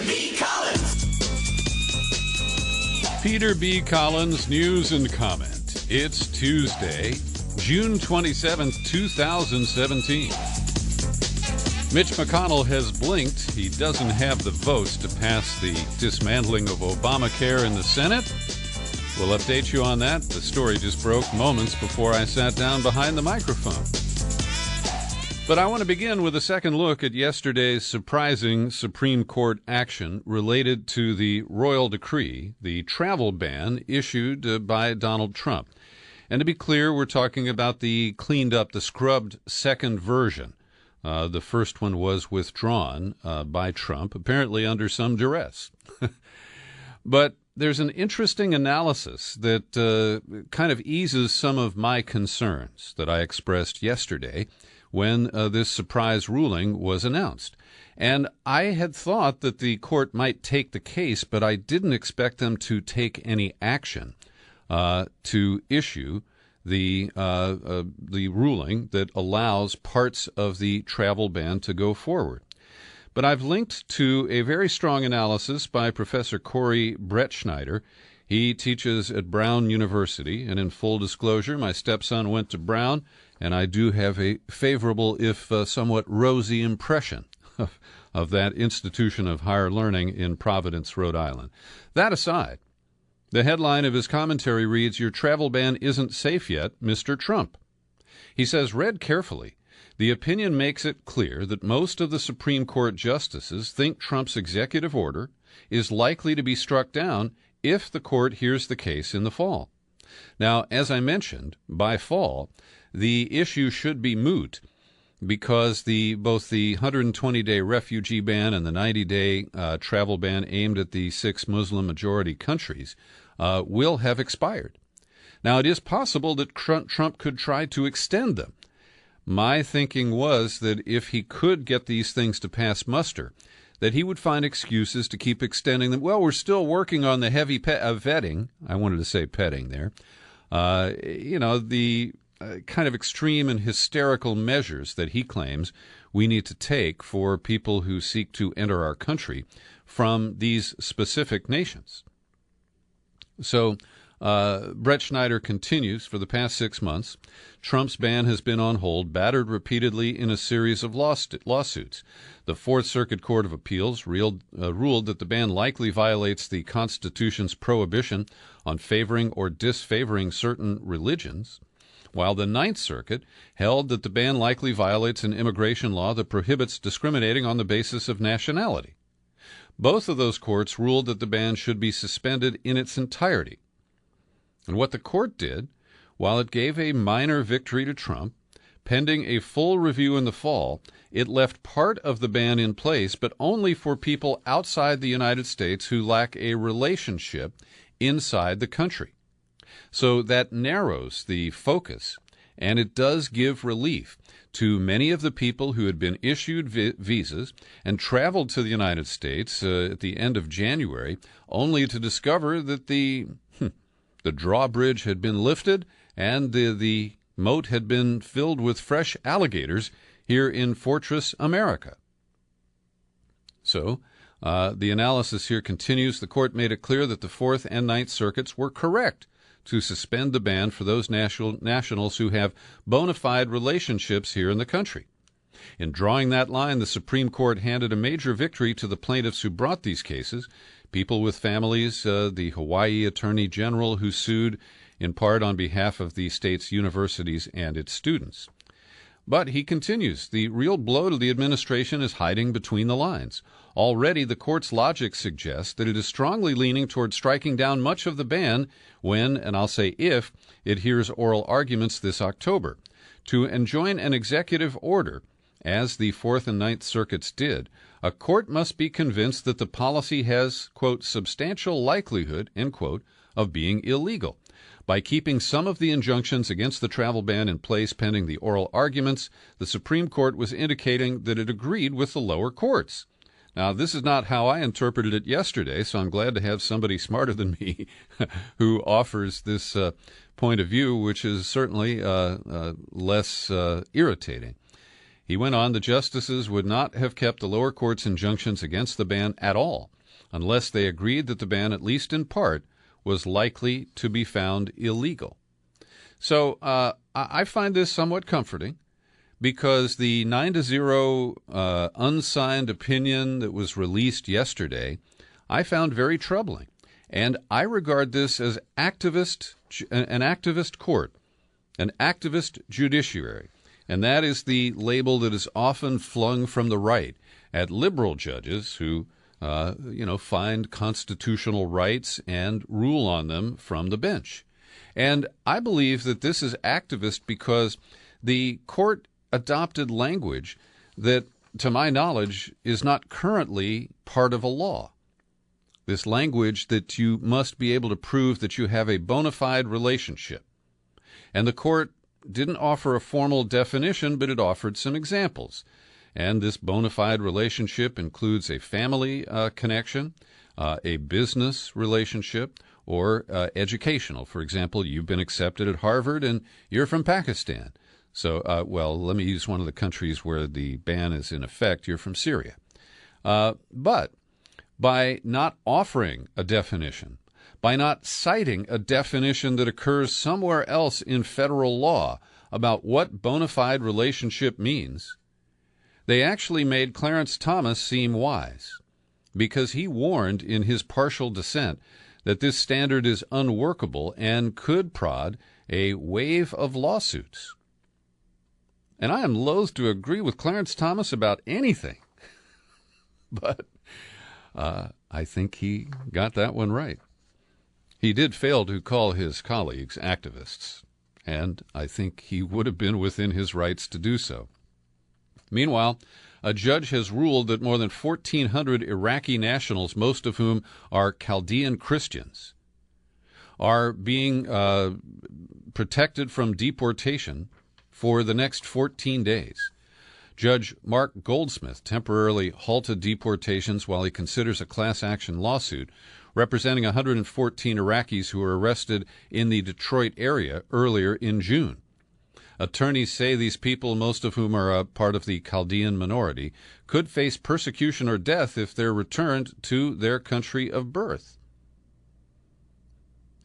B. Collins. Peter B. Collins, news and comment. It's Tuesday, June 27th, 2017. Mitch McConnell has blinked. He doesn't have the votes to pass the dismantling of Obamacare in the Senate. We'll update you on that. The story just broke moments before I sat down behind the microphone. But I want to begin with a second look at yesterday's surprising Supreme Court action related to the royal decree, the travel ban issued by Donald Trump. And to be clear, we're talking about the cleaned up, the scrubbed second version. The first one was withdrawn by Trump, apparently under some duress. But there's an interesting analysis that kind of eases some of my concerns that I expressed yesterday when this surprise ruling was announced. And I had thought that the court might take the case, but I didn't expect them to take any action to issue the ruling that allows parts of the travel ban to go forward. But I've linked to a very strong analysis by Professor Corey Brettschneider. He teaches at Brown University, and in full disclosure, my stepson went to Brown, and I do have a favorable, if somewhat rosy, impression of that institution of higher learning in Providence, Rhode Island. That aside, the headline of his commentary reads, "Your travel ban isn't safe yet, Mr. Trump." He says, read carefully, the opinion makes it clear that most of the Supreme Court justices think Trump's executive order is likely to be struck down if the court hears the case in the fall. Now, as I mentioned, by fall, the issue should be moot because both the 120-day refugee ban and the 90-day travel ban aimed at the 6 Muslim-majority countries will have expired. Now, it is possible that Trump could try to extend them. My thinking was that if he could get these things to pass muster, that he would find excuses to keep extending them. Well, we're still working on the heavy vetting. I wanted to say petting there. The kind of extreme and hysterical measures that he claims we need to take for people who seek to enter our country from these specific nations. So Brettschneider continues, for the past 6 months, Trump's ban has been on hold, battered repeatedly in a series of lawsuits. The Fourth Circuit Court of Appeals ruled that the ban likely violates the Constitution's prohibition on favoring or disfavoring certain religions, while the Ninth Circuit held that the ban likely violates an immigration law that prohibits discriminating on the basis of nationality. Both of those courts ruled that the ban should be suspended in its entirety. And what the court did, while it gave a minor victory to Trump, pending a full review in the fall, it left part of the ban in place, but only for people outside the United States who lack a relationship inside the country. So that narrows the focus, and it does give relief to many of the people who had been issued visas and traveled to the United States at the end of January, only to discover that the drawbridge had been lifted and the moat had been filled with fresh alligators here in Fortress America. So the analysis here continues. The court made it clear that the Fourth and Ninth Circuits were correct to suspend the ban for those nationals who have bona fide relationships here in the country. In drawing that line, the Supreme Court handed a major victory to the plaintiffs who brought these cases, people with families, the Hawaii Attorney General who sued in part on behalf of the state's universities and its students. But he continues, the real blow to the administration is hiding between the lines. Already the court's logic suggests that it is strongly leaning toward striking down much of the ban when, and I'll say if, it hears oral arguments this October. To enjoin an executive order, as the Fourth and Ninth Circuits did, a court must be convinced that the policy has, quote, substantial likelihood, end quote, of being illegal. By keeping some of the injunctions against the travel ban in place pending the oral arguments, the Supreme Court was indicating that it agreed with the lower courts. Now, this is not how I interpreted it yesterday, so I'm glad to have somebody smarter than me who offers this point of view, which is certainly less irritating. He went on, the justices would not have kept the lower court's injunctions against the ban at all unless they agreed that the ban, at least in part, was likely to be found illegal. So I find this somewhat comforting, because the 9-0 unsigned opinion that was released yesterday I found very troubling. And I regard this as an activist court, an activist judiciary. And that is the label that is often flung from the right at liberal judges who, find constitutional rights and rule on them from the bench. And I believe that this is activist because the court adopted language that, to my knowledge, is not currently part of a law. This language that you must be able to prove that you have a bona fide relationship. And the court didn't offer a formal definition, but it offered some examples. And this bona fide relationship includes a family connection, a business relationship, or educational. For example, you've been accepted at Harvard and you're from Pakistan. So, let me use one of the countries where the ban is in effect. You're from Syria. But by not offering a definition, by not citing a definition that occurs somewhere else in federal law about what bona fide relationship means, they actually made Clarence Thomas seem wise, because he warned in his partial dissent that this standard is unworkable and could prod a wave of lawsuits. And I am loath to agree with Clarence Thomas about anything, but I think he got that one right. He did fail to call his colleagues activists, and I think he would have been within his rights to do so. Meanwhile, a judge has ruled that more than 1,400 Iraqi nationals, most of whom are Chaldean Christians, are being protected from deportation for the next 14 days. Judge Mark Goldsmith temporarily halted deportations while he considers a class action lawsuit representing 114 Iraqis who were arrested in the Detroit area earlier in June. Attorneys say these people, most of whom are a part of the Chaldean minority, could face persecution or death if they're returned to their country of birth.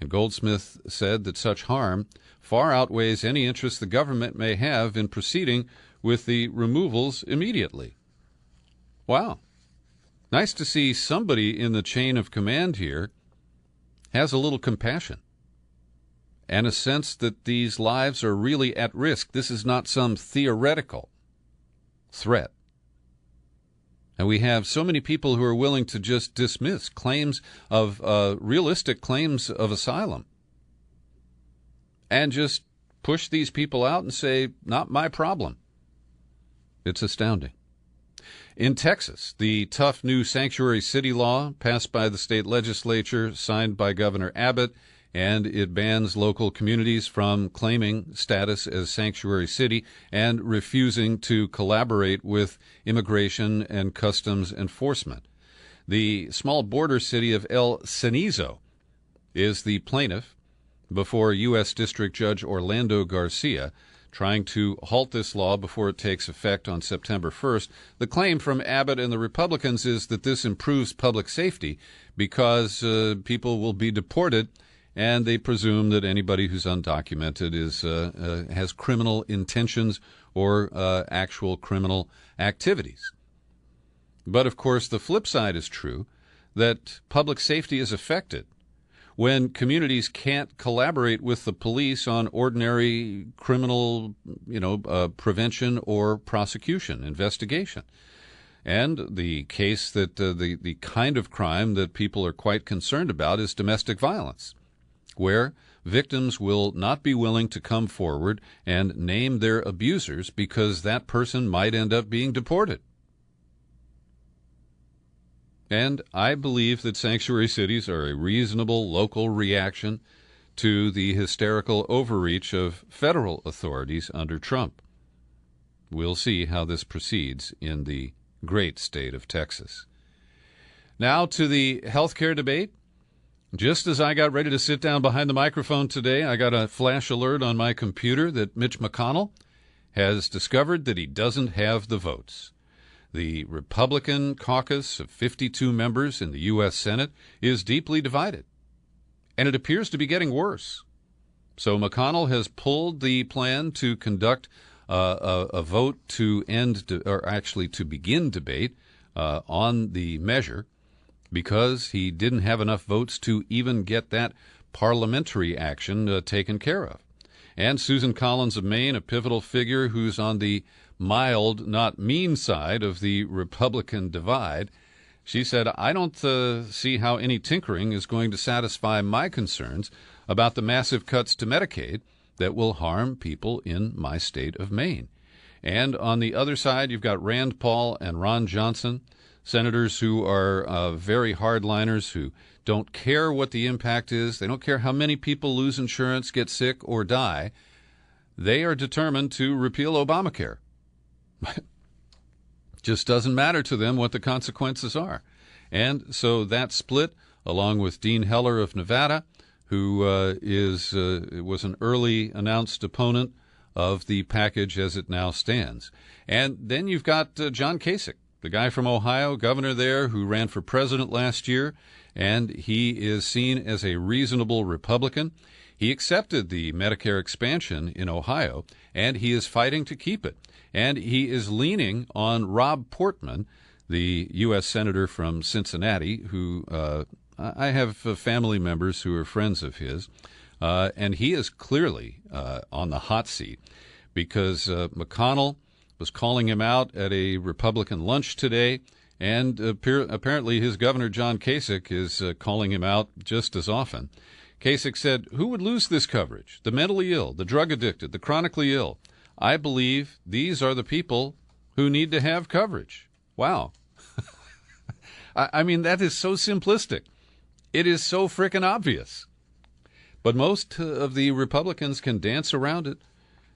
And Goldsmith said that such harm far outweighs any interest the government may have in proceeding with the removals immediately. Wow. Nice to see somebody in the chain of command here has a little compassion and a sense that these lives are really at risk. This is not some theoretical threat. And we have so many people who are willing to just dismiss claims of realistic claims of asylum and just push these people out and say, not my problem. It's astounding. In Texas, the tough new sanctuary city law passed by the state legislature, signed by Governor Abbott, and it bans local communities from claiming status as sanctuary city and refusing to collaborate with immigration and customs enforcement. The small border city of El Cenizo is the plaintiff before U.S. District Judge Orlando Garcia, trying to halt this law before it takes effect on September 1st. The claim from Abbott and the Republicans is that this improves public safety because people will be deported, and they presume that anybody who's undocumented has criminal intentions or actual criminal activities. But, of course, the flip side is true, that public safety is affected when communities can't collaborate with the police on ordinary criminal, prevention or prosecution, investigation. And the case that the kind of crime that people are quite concerned about is domestic violence, where victims will not be willing to come forward and name their abusers because that person might end up being deported. And I believe that sanctuary cities are a reasonable local reaction to the hysterical overreach of federal authorities under Trump. We'll see how this proceeds in the great state of Texas. Now to the healthcare debate. Just as I got ready to sit down behind the microphone today, I got a flash alert on my computer that Mitch McConnell has discovered that he doesn't have the votes. The Republican caucus of 52 members in the U.S. Senate is deeply divided, and it appears to be getting worse. So McConnell has pulled the plan to conduct a vote to to begin debate on the measure, because he didn't have enough votes to even get that parliamentary action taken care of. And Susan Collins of Maine, a pivotal figure who's on the mild, not mean side of the Republican divide, she said, I don't see how any tinkering is going to satisfy my concerns about the massive cuts to Medicaid that will harm people in my state of Maine. And on the other side, you've got Rand Paul and Ron Johnson, senators who are very hardliners, who don't care what the impact is. They don't care how many people lose insurance, get sick, or die. They are determined to repeal Obamacare. Just doesn't matter to them what the consequences are. And so that split, along with Dean Heller of Nevada, who was an early announced opponent of the package as it now stands. And then you've got John Kasich, the guy from Ohio, governor there, who ran for president last year, and he is seen as a reasonable Republican. He accepted the Medicare expansion in Ohio, and he is fighting to keep it. And he is leaning on Rob Portman, the U.S. senator from Cincinnati, who I have family members who are friends of his, and he is clearly on the hot seat because McConnell was calling him out at a Republican lunch today, and apparently his governor, John Kasich, is calling him out just as often. Kasich said, who would lose this coverage? The mentally ill, the drug addicted, the chronically ill. I believe these are the people who need to have coverage. Wow. I mean, that is so simplistic. It is so frickin' obvious. But most of the Republicans can dance around it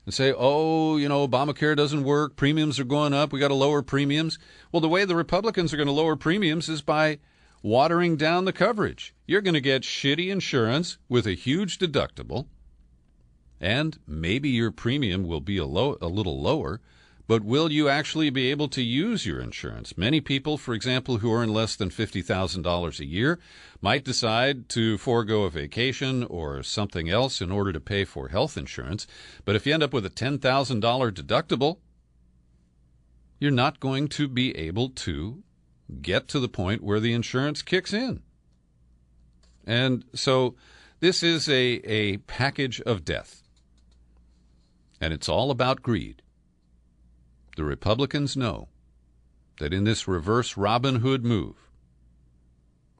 and say, oh, Obamacare doesn't work, premiums are going up, we got to lower premiums. Well, the way the Republicans are going to lower premiums is by watering down the coverage. You're going to get shitty insurance with a huge deductible, and maybe your premium will be a little lower, but will you actually be able to use your insurance? Many people, for example, who earn less than $50,000 a year might decide to forego a vacation or something else in order to pay for health insurance. But if you end up with a $10,000 deductible, you're not going to be able to get to the point where the insurance kicks in. And so this is a package of death. And it's all about greed. The Republicans know that in this reverse Robin Hood move,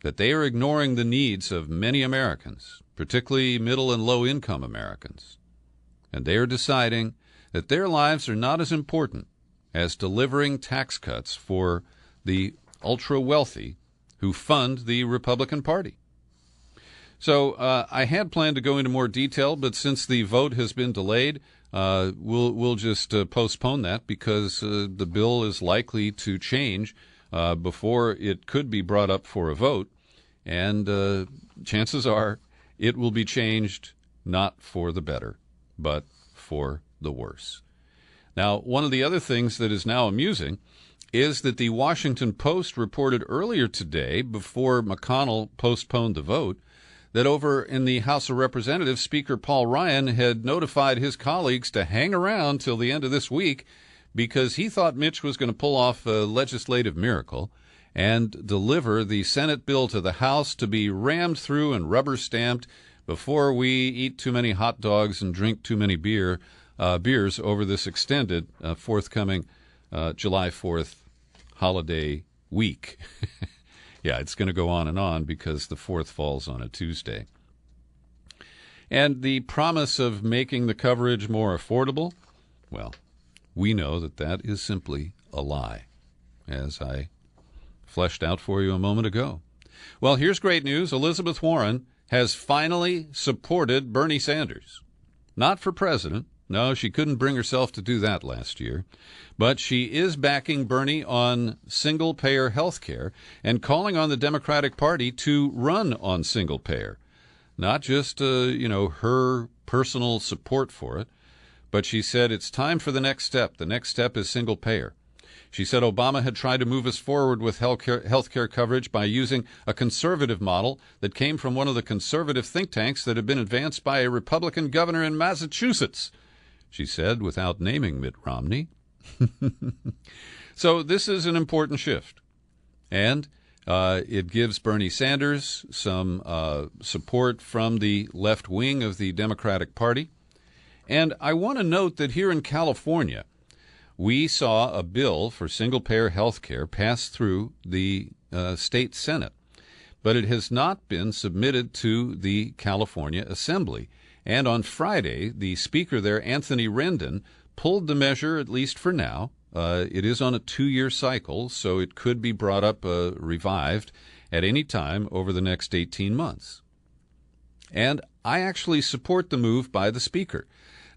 that they are ignoring the needs of many Americans, particularly middle and low-income Americans, and they are deciding that their lives are not as important as delivering tax cuts for the ultra-wealthy who fund the Republican Party. So I had planned to go into more detail, but since the vote has been delayed, we'll just postpone that because the bill is likely to change before it could be brought up for a vote, and chances are it will be changed not for the better, but for the worse. Now, one of the other things that is now amusing is that the Washington Post reported earlier today, before McConnell postponed the vote, that over in the House of Representatives, Speaker Paul Ryan had notified his colleagues to hang around till the end of this week because he thought Mitch was going to pull off a legislative miracle and deliver the Senate bill to the House to be rammed through and rubber-stamped before we eat too many hot dogs and drink too many beers over this extended forthcoming July 4th holiday week. Yeah, it's going to go on because the 4th falls on a Tuesday. And the promise of making the coverage more affordable, well, we know that that is simply a lie, as I fleshed out for you a moment ago. Well, here's great news. Elizabeth Warren has finally supported Bernie Sanders. Not for president. No, she couldn't bring herself to do that last year. But she is backing Bernie on single-payer health care and calling on the Democratic Party to run on single-payer. Not just, her personal support for it, But she said it's time for the next step. The next step is single payer. She said Obama had tried to move us forward with health care coverage by using a conservative model that came from one of the conservative think tanks that had been advanced by a Republican governor in Massachusetts, she said, without naming Mitt Romney. So this is an important shift. And it gives Bernie Sanders some support from the left wing of the Democratic Party. And I want to note that here in California, we saw a bill for single-payer health care pass through the state Senate, but it has not been submitted to the California Assembly. And on Friday, the speaker there, Anthony Rendon, pulled the measure, at least for now. It is on a 2-year cycle, so it could be brought up, revived, at any time over the next 18 months. And I actually support the move by the speaker.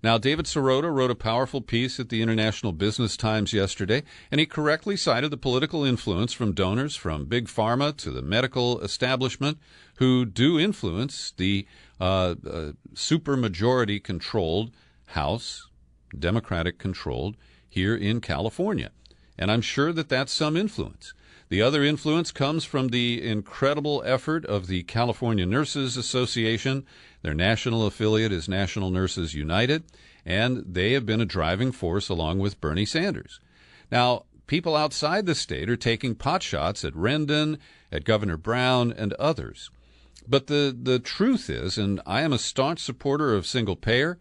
Now, David Sirota wrote a powerful piece at the International Business Times yesterday, and he correctly cited the political influence from donors from Big Pharma to the medical establishment who do influence the supermajority-controlled House, Democratic-controlled, here in California. And I'm sure that that's some influence. The other influence comes from the incredible effort of the California Nurses Association. Their national affiliate is National Nurses United, and they have been a driving force along with Bernie Sanders. Now, people outside the state are taking potshots at Rendon, at Governor Brown, and others. But the truth is, and I am a staunch supporter of single payer,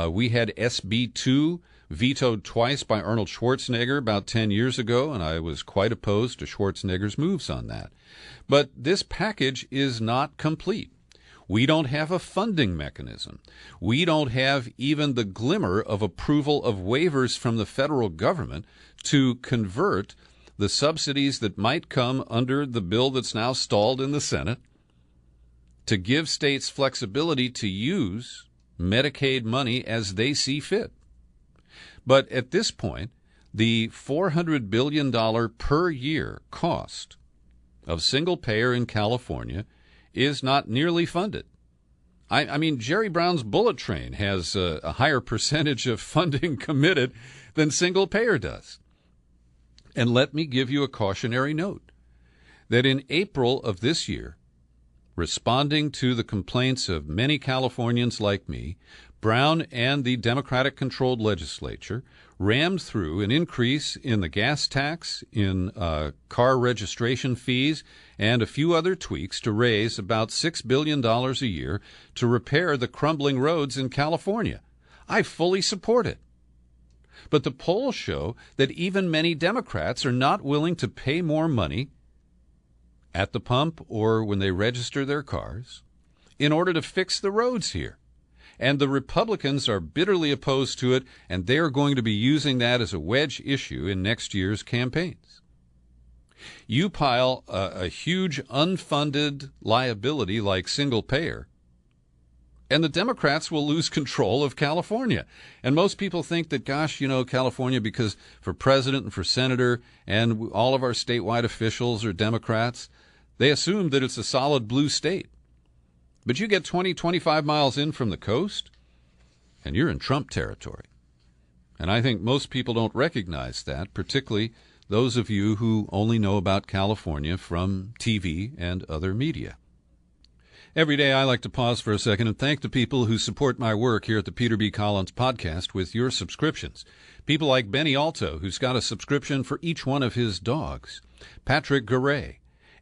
we had SB 2 vetoed twice by Arnold Schwarzenegger about 10 years ago, and I was quite opposed to Schwarzenegger's moves on that. But this package is not complete. We don't have a funding mechanism. We don't have even the glimmer of approval of waivers from the federal government to convert the subsidies that might come under the bill that's now stalled in the Senate to give states flexibility to use Medicaid money as they see fit. But at this point, the $400 billion per year cost of single payer in California is not nearly funded. I mean, Jerry Brown's bullet train has a higher percentage of funding committed than single payer does. And let me give you a cautionary note that in April of this year, responding to the complaints of many Californians like me, Brown and the Democratic-controlled legislature rammed through an increase in the gas tax, in car registration fees, and a few other tweaks to raise about $6 billion a year to repair the crumbling roads in California. I fully support it. But the polls show that even many Democrats are not willing to pay more money at the pump or when they register their cars in order to fix the roads here. And the Republicans are bitterly opposed to it, and they are going to be using that as a wedge issue in next year's campaigns. You pile a huge unfunded liability like single payer, and the Democrats will lose control of California. And most people think that, gosh, California, because for president and for senator and all of our statewide officials are Democrats, they assume that it's a solid blue state. But you get 20, 25 miles in from the coast, and you're in Trump territory. And I think most people don't recognize that, particularly those of you who only know about California from TV and other media. Every day I like to pause for a second and thank the people who support my work here at the Peter B. Collins Podcast with your subscriptions. People like Benny Alto, who's got a subscription for each one of his dogs, Patrick Garay,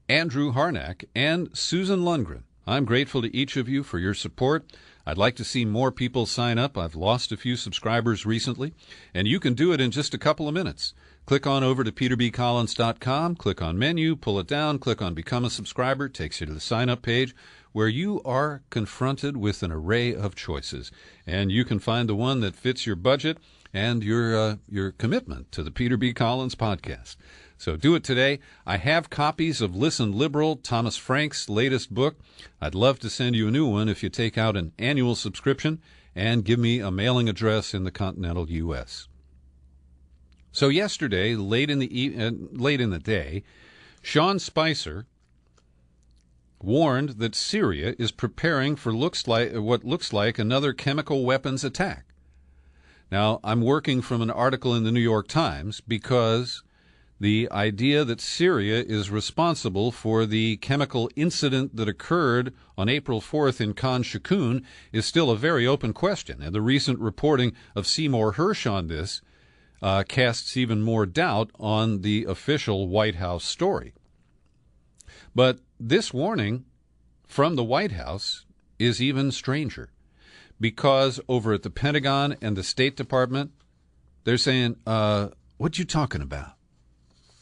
Andrew Harnack, and Susan Lundgren. I'm grateful to each of you for your support. I'd like to see more people sign up. I've lost a few subscribers recently, and you can do it in just a couple of minutes. Click on over to peterbcollins.com, click on menu, pull it down, click on Become a Subscriber. It takes you to the sign-up page where you are confronted with an array of choices, and you can find the one that fits your budget and your commitment to the Peter B. Collins Podcast. So do it today. I have copies of Listen Liberal, Thomas Frank's latest book. I'd love to send you a new one if you take out an annual subscription and give me a mailing address in the continental U.S. So yesterday, late in the day, Sean Spicer warned that Syria is preparing for what looks like another chemical weapons attack. Now, I'm working from an article in the New York Times because the idea that Syria is responsible for the chemical incident that occurred on April 4th in Khan Shaykhun is still a very open question, and the recent reporting of Seymour Hersh on this casts even more doubt on the official White House story. But this warning from the White House is even stranger, because over at the Pentagon and the State Department, they're saying, what you talking about?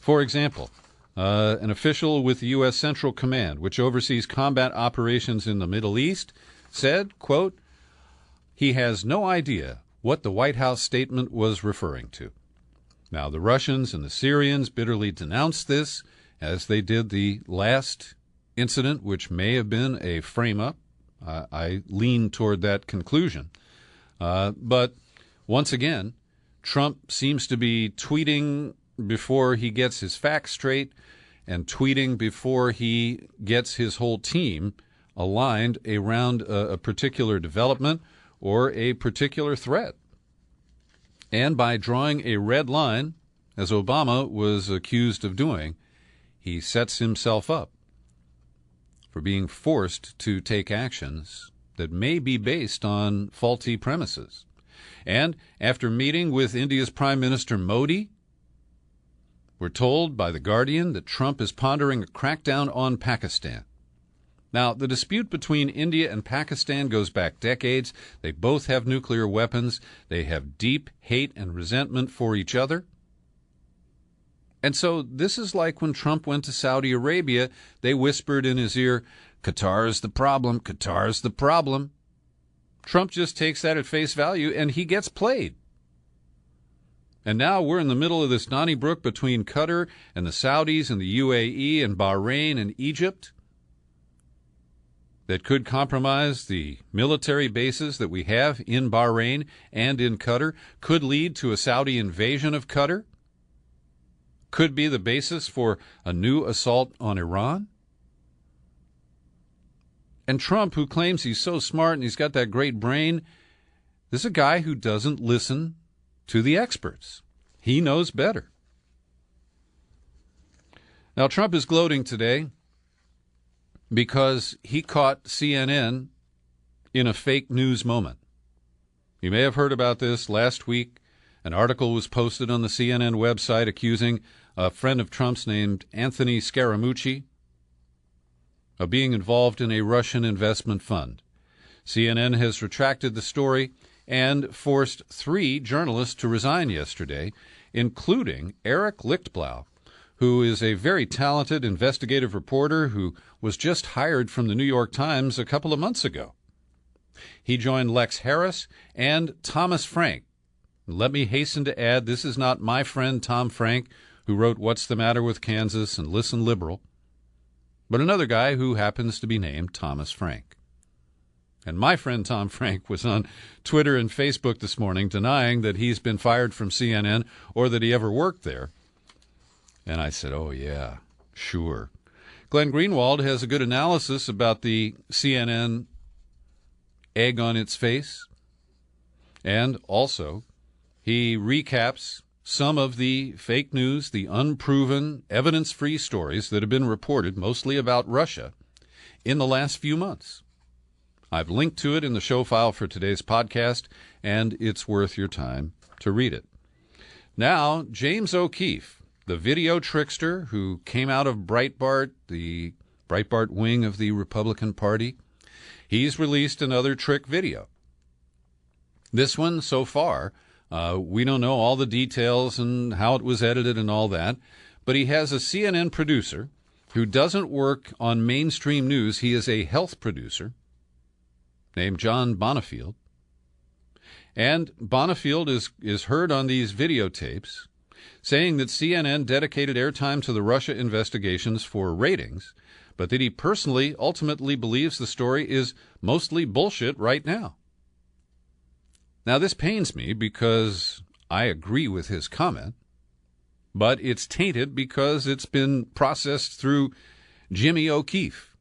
For example, an official with the U.S. Central Command, which oversees combat operations in the Middle East, said, quote, he has no idea what the White House statement was referring to. Now, the Russians and the Syrians bitterly denounced this, as they did the last incident, which may have been a frame-up. I lean toward that conclusion. But once again, Trump seems to be tweeting before he gets his facts straight and tweeting before he gets his whole team aligned around a particular development or a particular threat. And by drawing a red line, as Obama was accused of doing, he sets himself up for being forced to take actions that may be based on faulty premises. And after meeting with India's Prime Minister Modi, we're told by The Guardian that Trump is pondering a crackdown on Pakistan. Now, the dispute between India and Pakistan goes back decades. They both have nuclear weapons. They have deep hate and resentment for each other. And so this is like when Trump went to Saudi Arabia, they whispered in his ear, Qatar's the problem, Qatar's the problem. Trump just takes that at face value, and he gets played. And now we're in the middle of this Donnybrook between Qatar and the Saudis and the UAE and Bahrain and Egypt that could compromise the military bases that we have in Bahrain and in Qatar, could lead to a Saudi invasion of Qatar, could be the basis for a new assault on Iran. And Trump, who claims he's so smart and he's got that great brain, this is a guy who doesn't listen to the experts. He knows better. Now, Trump is gloating today because he caught CNN in a fake news moment. You may have heard about this last week. An article was posted on the CNN website accusing a friend of Trump's named Anthony Scaramucci of being involved in a Russian investment fund. CNN has retracted the story and forced 3 journalists to resign yesterday, including Eric Lichtblau, who is a very talented investigative reporter who was just hired from the New York Times a couple of months ago. He joined Lex Harris and Thomas Frank. Let me hasten to add, this is not my friend Tom Frank, who wrote What's the Matter with Kansas and Listen Liberal, but another guy who happens to be named Thomas Frank. And my friend Tom Frank was on Twitter and Facebook this morning denying that he's been fired from CNN or that he ever worked there. And I said, oh, yeah, sure. Glenn Greenwald has a good analysis about the CNN egg on its face. And also, he recaps some of the fake news, the unproven, evidence-free stories that have been reported, mostly about Russia, in the last few months. I've linked to it in the show file for today's podcast, and it's worth your time to read it. Now, James O'Keefe, the video trickster who came out of Breitbart, the Breitbart wing of the Republican Party, he's released another trick video. This one, so far, we don't know all the details and how it was edited and all that, but he has a CNN producer who doesn't work on mainstream news. He is a health producer named John Bonifield. And Bonifield is heard on these videotapes saying that CNN dedicated airtime to the Russia investigations for ratings, but that he personally ultimately believes the story is mostly bullshit right now. Now, this pains me because I agree with his comment, but it's tainted because it's been processed through Jimmy O'Keefe.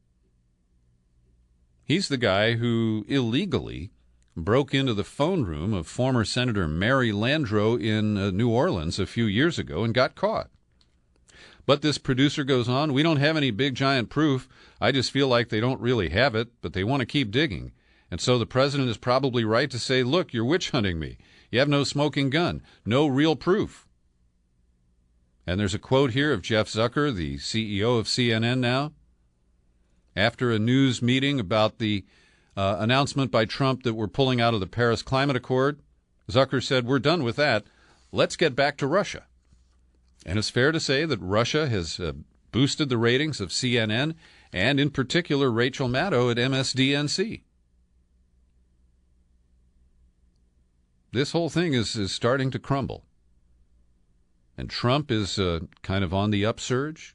He's the guy who illegally broke into the phone room of former Senator Mary Landrieu in New Orleans a few years ago and got caught. But this producer goes on, "We don't have any big giant proof. I just feel like they don't really have it, but they want to keep digging. And so the president is probably right to say, look, you're witch hunting me. You have no smoking gun, no real proof." And there's a quote here of Jeff Zucker, the CEO of CNN now. After a news meeting about the announcement by Trump that we're pulling out of the Paris Climate Accord, Zucker said, "We're done with that. Let's get back to Russia." And it's fair to say that Russia has boosted the ratings of CNN and, in particular, Rachel Maddow at MSDNC. This whole thing is starting to crumble. And Trump is kind of on the upsurge.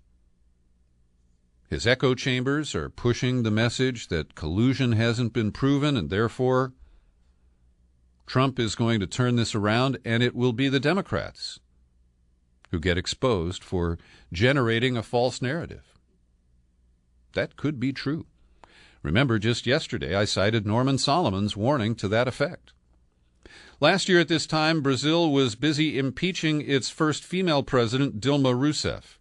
His echo chambers are pushing the message that collusion hasn't been proven, and therefore Trump is going to turn this around, and it will be the Democrats who get exposed for generating a false narrative. That could be true. Remember, just yesterday I cited Norman Solomon's warning to that effect. Last year at this time, Brazil was busy impeaching its first female president, Dilma Rousseff.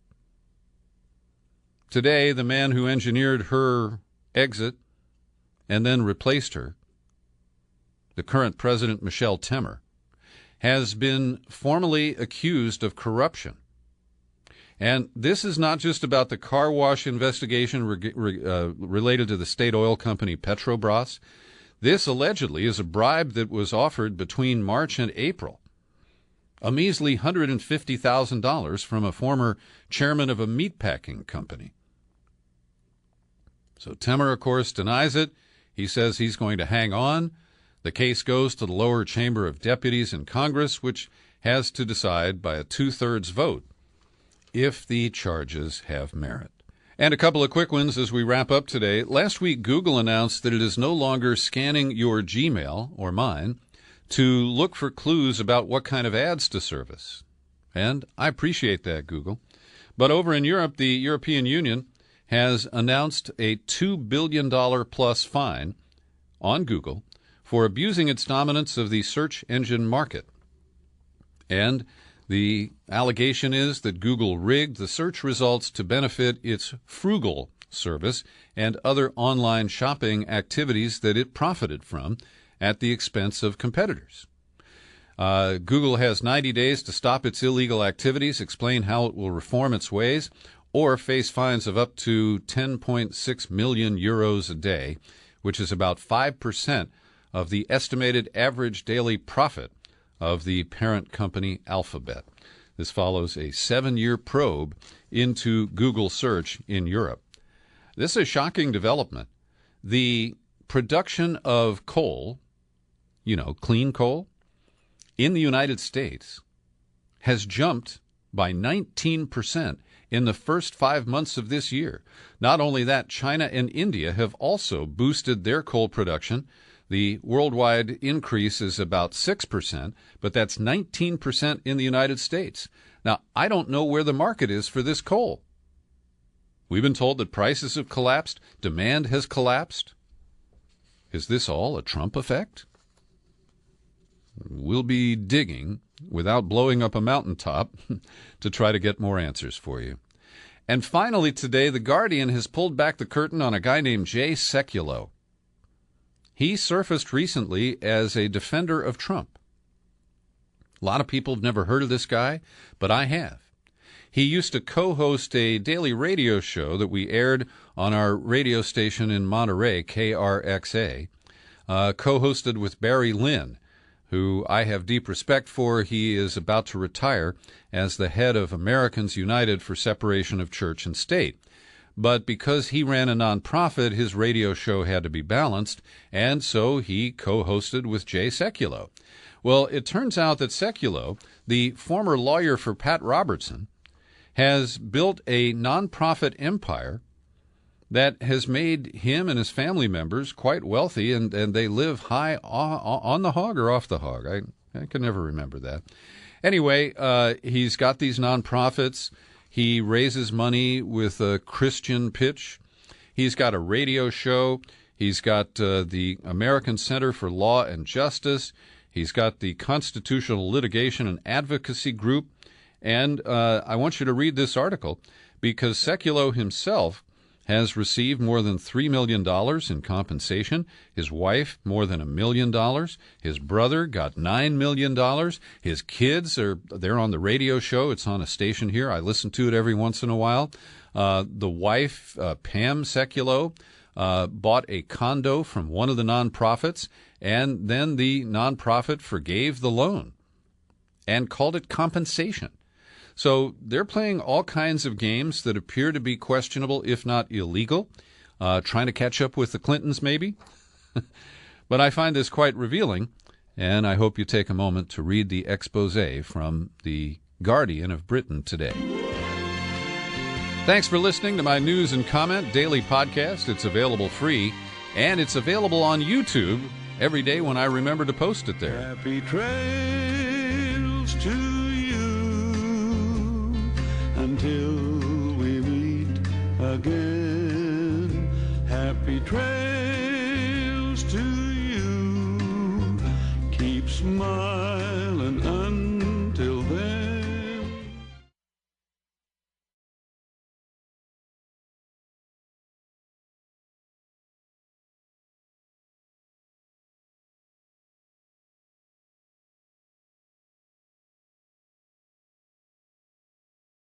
Today, the man who engineered her exit and then replaced her, the current president, Michel Temer, has been formally accused of corruption. And this is not just about the car wash investigation related to the state oil company Petrobras. This allegedly is a bribe that was offered between March and April, a measly $150,000 from a former chairman of a meatpacking company. So Temer, of course, denies it. He says he's going to hang on. The case goes to the lower chamber of deputies in Congress, which has to decide by a 2/3 vote if the charges have merit. And a couple of quick ones as we wrap up today. Last week, Google announced that it is no longer scanning your Gmail, or mine, to look for clues about what kind of ads to service. And I appreciate that, Google. But over in Europe, the European Union has announced a $2 billion plus fine on Google for abusing its dominance of the search engine market. And the allegation is that Google rigged the search results to benefit its Frugal service and other online shopping activities that it profited from at the expense of competitors. Google has 90 days to stop its illegal activities, explain how it will reform its ways, or face fines of up to 10.6 million euros a day, which is about 5% of the estimated average daily profit of the parent company Alphabet. This follows a 7-year probe into Google search in Europe. This is a shocking development. The production of coal, clean coal, in the United States has jumped by 19% in the first 5 months of this year. Not only that, China and India have also boosted their coal production. The worldwide increase is about 6%, but that's 19% in the United States. Now, I don't know where the market is for this coal. We've been told that prices have collapsed, demand has collapsed. Is this all a Trump effect? We'll be digging without blowing up a mountaintop to try to get more answers for you. And finally today, The Guardian has pulled back the curtain on a guy named Jay Sekulow. He surfaced recently as a defender of Trump. A lot of people have never heard of this guy, but I have. He used to co-host a daily radio show that we aired on our radio station in Monterey, KRXA, co-hosted with Barry Lynn, who I have deep respect for. He is about to retire as the head of Americans United for Separation of Church and State. But because he ran a nonprofit, his radio show had to be balanced, and so he co-hosted with Jay Sekulow. Well, it turns out that Sekulow, the former lawyer for Pat Robertson, has built a nonprofit empire that has made him and his family members quite wealthy, and they live high on the hog or off the hog. I can never remember that. Anyway, he's got these nonprofits. He raises money with a Christian pitch. He's got a radio show. He's got the American Center for Law and Justice. He's got the Constitutional Litigation and Advocacy Group. And I want you to read this article because Sekulow himself has received more than $3 million in compensation. His wife, more than $1 million. His brother got $9 million. His kids, they're on the radio show. It's on a station here. I listen to it every once in a while. The wife, Pam Sekulow, bought a condo from one of the nonprofits, and then the nonprofit forgave the loan and called it compensation. So they're playing all kinds of games that appear to be questionable, if not illegal, trying to catch up with the Clintons maybe. But I find this quite revealing, and I hope you take a moment to read the exposé from the Guardian of Britain today. Thanks for listening to my News and Comment daily podcast. It's available free, and it's available on YouTube every day when I remember to post it there. Happy trails to you until we meet again. Happy trails to you. Keep smiling